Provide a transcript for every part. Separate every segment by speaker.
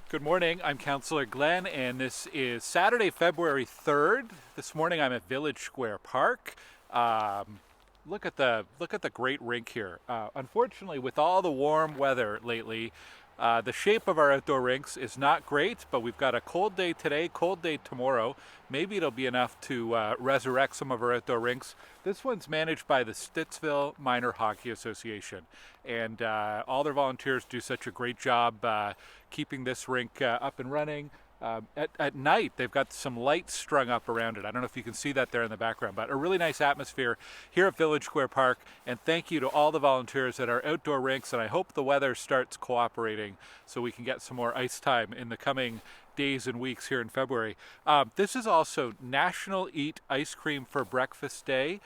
Speaker 1: Good morning, I'm Councillor Glen, and this is Saturday, February 3rd. This morning I'm at Village Square Park. Look at the great rink here. Unfortunately, with all the warm weather lately, the shape of our outdoor rinks is not great, but we've got a cold day today, cold day tomorrow. Maybe it'll be enough to resurrect some of our outdoor rinks. This one's managed by the Stittsville Minor Hockey Association, and all their volunteers do such a great job keeping this rink up and running. At night, they've got some lights strung up around it. I don't know if you can see that there in the background, but a really nice atmosphere here at Village Square Park. And thank you to all the volunteers at our outdoor rinks. And I hope the weather starts cooperating so we can get some more ice time in the coming days and weeks here in February. This is also National Eat Ice Cream for Breakfast Day.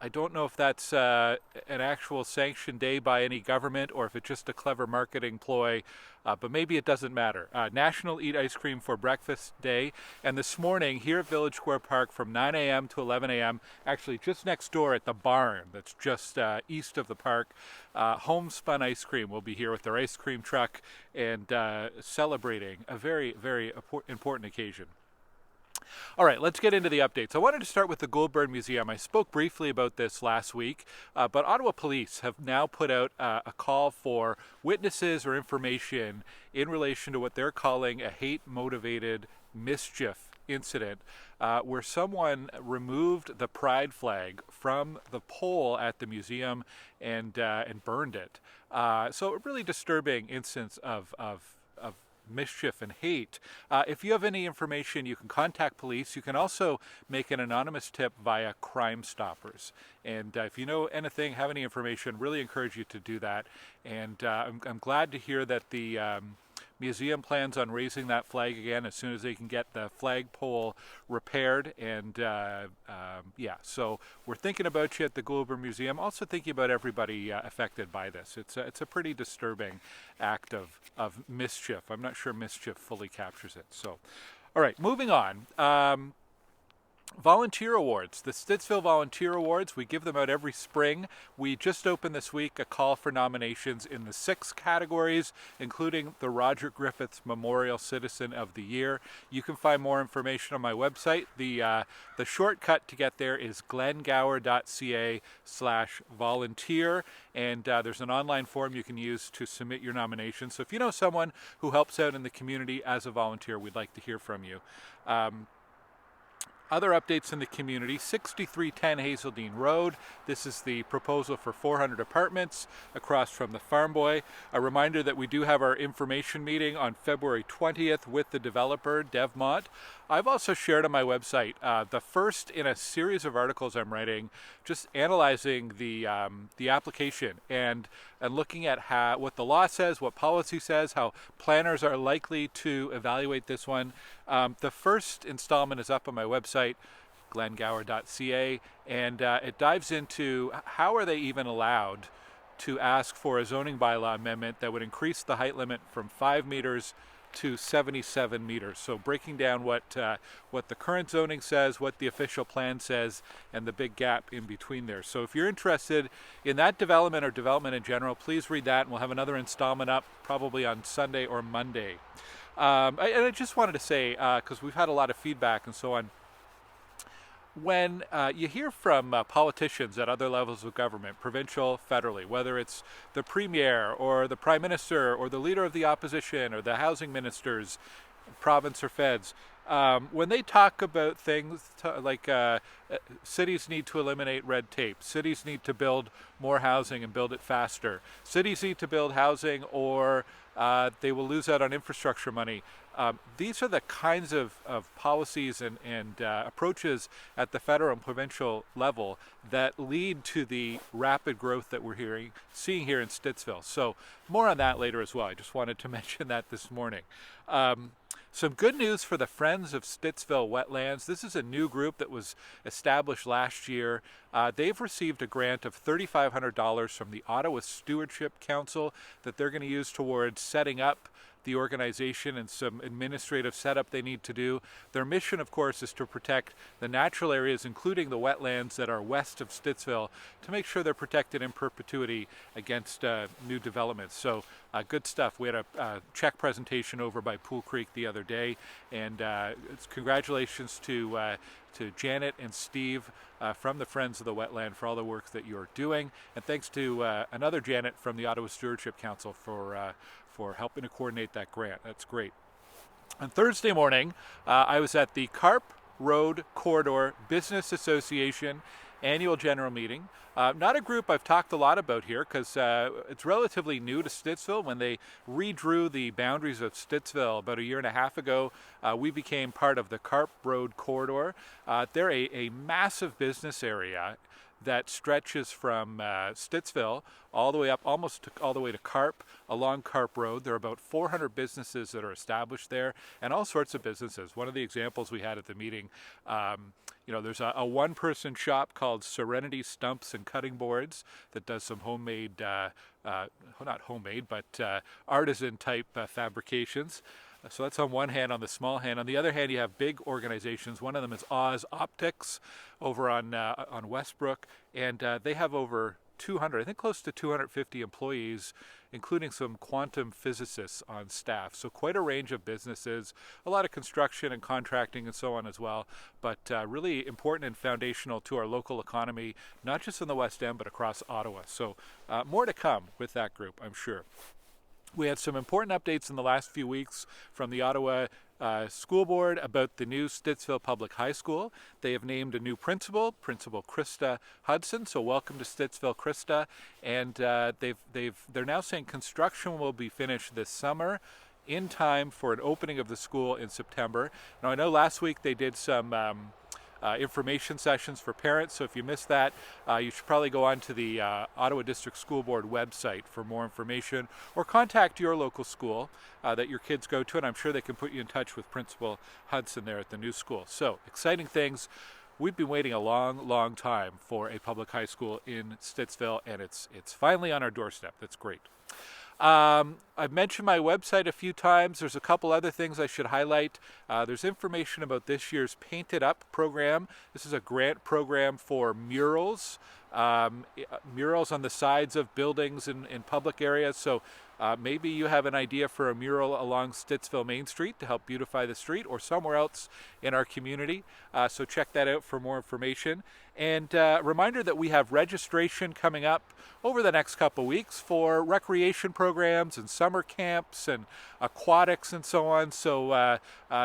Speaker 1: I don't know if that's an actual sanctioned day by any government or if it's just a clever marketing ploy, but maybe it doesn't matter. National Eat Ice Cream for Breakfast Day. And this morning here at Village Square Park from 9 a.m. to 11 a.m., actually just next door at the barn that's just east of the park, Holmespun Ice Cream will be here with their ice cream truck and celebrating a very, very important occasion. All right, let's get into the updates. I wanted to start with the Goulbourn Museum. I spoke briefly about this last week, but Ottawa Police have now put out a call for witnesses or information in relation to what they're calling a hate-motivated mischief incident where someone removed the pride flag from the pole at the museum and burned it. So a really disturbing instance of mischief and hate. If you have any information, you can contact police. You can also make an anonymous tip via Crime Stoppers. And if you know anything, have any information, really encourage you to do that. And I'm glad to hear that the museum plans on raising that flag again as soon as they can get the flagpole repaired. And yeah, so we're thinking about you at the Goulbourn Museum. Also thinking about everybody affected by this. It's a pretty disturbing act of mischief. I'm not sure mischief fully captures it. So, all right, moving on. Volunteer Awards, the Stittsville Volunteer Awards, we give them out every spring. We just opened this week a call for nominations in the 6 categories, including the Roger Griffiths Memorial Citizen of the Year. You can find more information on my website. The shortcut to get there is glengower.ca/volunteer, and there's an online form you can use to submit your nomination. So if you know someone who helps out in the community as a volunteer, we'd like to hear from you. Other updates in the community, 6310 Hazeldean Road. This is the proposal for 400 apartments across from the Farm Boy. A reminder that we do have our information meeting on February 20th with the developer, DevMont. I've also shared on my website the first in a series of articles I'm writing, just analyzing the application and looking at what the law says, what policy says, how planners are likely to evaluate this one. The first installment is up on my website, glengower.ca, and it dives into how are they even allowed to ask for a zoning bylaw amendment that would increase the height limit from 5 meters to 77 meters. So breaking down what the current zoning says, what the official plan says, and the big gap in between there. So if you're interested in that development or development in general, please read that, and we'll have another installment up probably on Sunday or Monday. And I just wanted to say, because we've had a lot of feedback and so on, when you hear from politicians at other levels of government, provincial, federally, whether it's the premier or the prime minister or the leader of the opposition or the housing ministers, province or feds, when they talk about things like cities need to eliminate red tape, cities need to build more housing and build it faster, cities need to build housing or they will lose out on infrastructure money. These are the kinds of policies and approaches at the federal and provincial level that lead to the rapid growth that we're seeing here in Stittsville. So more on that later as well. I just wanted to mention that this morning. Some good news for the Friends of Stittsville Wetlands. This is a new group that was established last year. They've received a grant of $3,500 from the Ottawa Stewardship Council that they're going to use towards setting up the organization and some administrative setup they need to do. Their mission, of course, is to protect the natural areas, including the wetlands that are west of Stittsville, to make sure they're protected in perpetuity against new developments. So good stuff. We had a check presentation over by Pool Creek the other day, and congratulations to Janet and Steve from the Friends of the Wetland for all the work that you're doing, and thanks to another Janet from the Ottawa Stewardship Council for helping to coordinate that grant. That's great. On Thursday morning, I was at the Carp Road Corridor Business Association annual general meeting. Not a group I've talked a lot about here because it's relatively new to Stittsville. When they redrew the boundaries of Stittsville about a year and a half ago, we became part of the Carp Road Corridor. They're a massive business area that stretches from Stittsville all the way up, almost all the way to Carp, along Carp Road. There are about 400 businesses that are established there, and all sorts of businesses. One of the examples we had at the meeting, there's a one-person shop called Serenity Stumps and Cutting Boards that does some homemade, not homemade, but artisan-type fabrications. So that's on one hand, on the small hand. On the other hand, you have big organizations. One of them is Oz Optics over on Westbrook, and they have over 200, I think close to 250 employees, including some quantum physicists on staff. So quite a range of businesses, a lot of construction and contracting and so on as well, but really important and foundational to our local economy, not just in the West End, but across Ottawa. So more to come with that group, I'm sure. We had some important updates in the last few weeks from the Ottawa School Board about the new Stittsville Public High School. They have named a new principal, Principal Krista Hudson. So welcome to Stittsville, Krista. And they're now saying construction will be finished this summer, in time for an opening of the school in September. Now I know last week they did some information sessions for parents, so if you missed that, you should probably go on to the Ottawa District School Board website for more information, or contact your local school that your kids go to, and I'm sure they can put you in touch with Principal Hudson there at the new school. So exciting things. We've been waiting a long time for a public high school in Stittsville, and it's finally on our doorstep. That's great. I've mentioned my website a few times. There's a couple other things I should highlight. There's information about this year's Paint It Up program. This is a grant program for murals. Murals on the sides of buildings in public areas. So maybe you have an idea for a mural along Stittsville Main Street to help beautify the street, or somewhere else in our community. So check that out for more information. And reminder that we have registration coming up over the next couple weeks for recreation programs and summer camps and aquatics and so on. So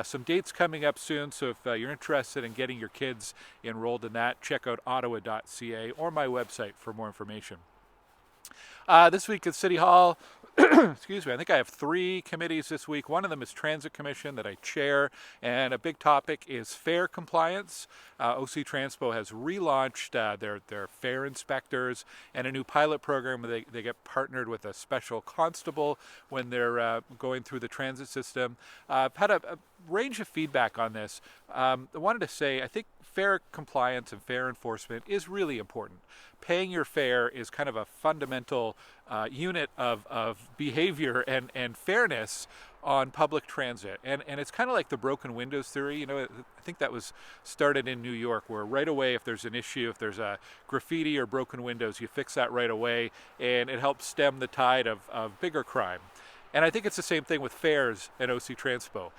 Speaker 1: some dates coming up soon. So if you're interested in getting your kids enrolled in that, check out ottawa.ca or my website for more information. This week at City Hall, excuse me, I think I have 3 committees this week. One of them is Transit Commission that I chair, and a big topic is fare compliance. OC Transpo has relaunched their fare inspectors and a new pilot program where they get partnered with a special constable when they're going through the transit system. I've had a range of feedback on this. I wanted to say I think fare compliance and fare enforcement is really important. Paying your fare is kind of a fundamental unit of behavior and fairness on public transit. And it's kind of like the broken windows theory. You know, I think that was started in New York, where right away if there's an issue, if there's a graffiti or broken windows, you fix that right away, and it helps stem the tide of bigger crime. And I think it's the same thing with fares and OC Transpo.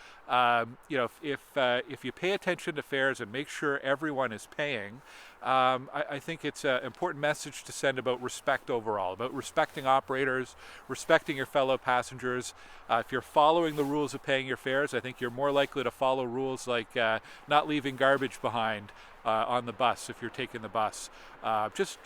Speaker 1: If you pay attention to fares and make sure everyone is paying, I think it's an important message to send about respect overall, about respecting operators, respecting your fellow passengers. If you're following the rules of paying your fares, I think you're more likely to follow rules like not leaving garbage behind on the bus if you're taking the bus. Just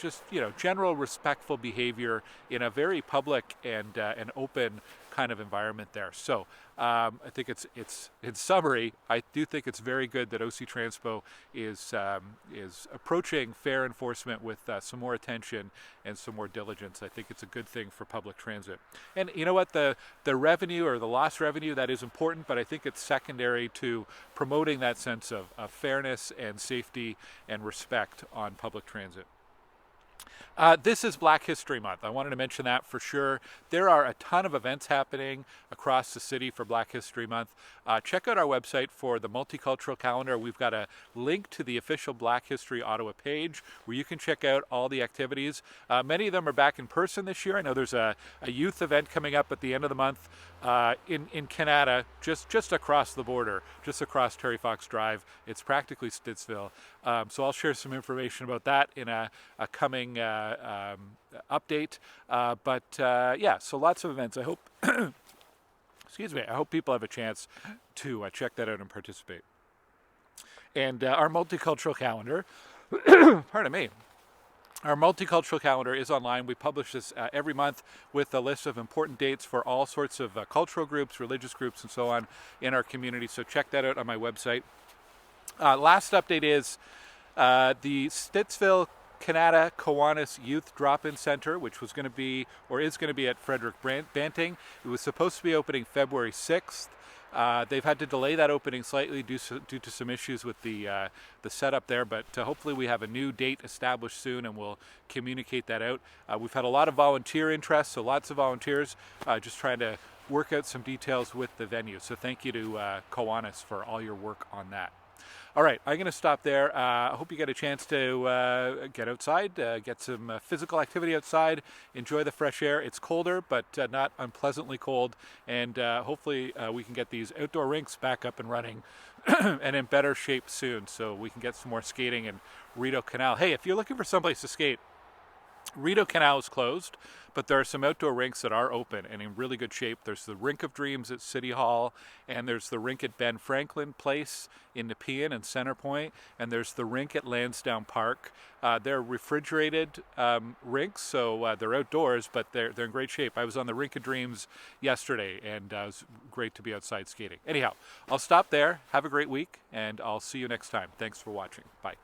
Speaker 1: general respectful behavior in a very public and an open kind of environment there. So I think it's in summary, I do think it's very good that OC Transpo is approaching fare enforcement with some more attention and some more diligence. I think it's a good thing for public transit. And you know what, the revenue or the lost revenue, that is important, but I think it's secondary to promoting that sense of fairness and safety and respect on public transit. This is Black History Month. I wanted to mention that for sure. There are a ton of events happening across the city for Black History Month. Check out our website for the multicultural calendar. We've got a link to the official Black History Ottawa page where you can check out all the activities. Many of them are back in person this year. I know there's a youth event coming up at the end of the month in Canada, just across the border, just across Terry Fox Drive. It's practically Stittsville. So I'll share some information about that in a coming update. Yeah, so lots of events. I hope, excuse me, I hope people have a chance to check that out and participate. And our multicultural calendar, pardon me, our multicultural calendar is online. We publish this every month with a list of important dates for all sorts of cultural groups, religious groups, and so on in our community. So check that out on my website. Last update is the Stittsville Canada Kiwanis Youth Drop-In Center, which was going to be, or is going to be at Frederick Banting. It was supposed to be opening February 6th. They've had to delay that opening slightly due to some issues with the setup there, but hopefully we have a new date established soon and we'll communicate that out. We've had a lot of volunteer interest, so lots of volunteers just trying to work out some details with the venue. So thank you to Kiwanis for all your work on that. All right, I'm going to stop there. I hope you get a chance to get outside, get some physical activity outside, enjoy the fresh air. It's colder, but not unpleasantly cold, and hopefully we can get these outdoor rinks back up and running and in better shape soon so we can get some more skating in Rideau Canal. Hey, if you're looking for someplace to skate, Rideau Canal is closed, but there are some outdoor rinks that are open and in really good shape. There's the Rink of Dreams at City Hall, and there's the rink at Ben Franklin Place in Nepean and Centrepoint, and there's the rink at Lansdowne Park. They're refrigerated rinks, so they're outdoors, but they're in great shape. I was on the Rink of Dreams yesterday, and it was great to be outside skating. Anyhow, I'll stop there. Have a great week, and I'll see you next time. Thanks for watching. Bye.